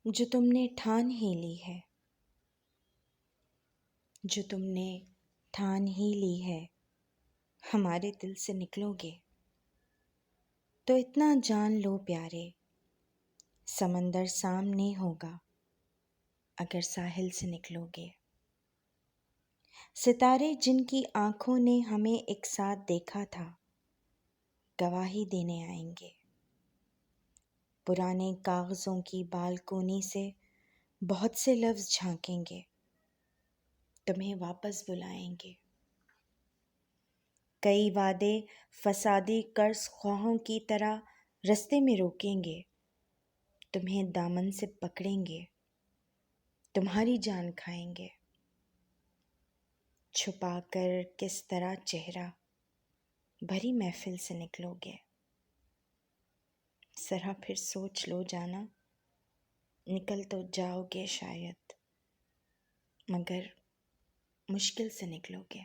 جو تم نے ٹھان ہی لی ہے، جو تم نے ٹھان ہی لی ہے، ہمارے دل سے نکلو گے تو اتنا جان لو پیارے، سمندر سامنے ہوگا اگر ساحل سے نکلو گے۔ ستارے جن کی آنکھوں نے ہمیں ایک ساتھ دیکھا تھا، گواہی دینے آئیں گے۔ پرانے کاغذوں کی بالکونی سے بہت سے لفظ جھانکیں گے، تمہیں واپس بلائیں گے۔ کئی وعدے فسادی قرض خواہوں کی طرح رستے میں روکیں گے، تمہیں دامن سے پکڑیں گے، تمہاری جان کھائیں گے۔ چھپا کر کس طرح چہرہ بھری محفل سے نکلو گے، ذرا پھر سوچ لو جانا، نکل تو جاؤ گے شاید، مگر مشکل سے نکلو گے۔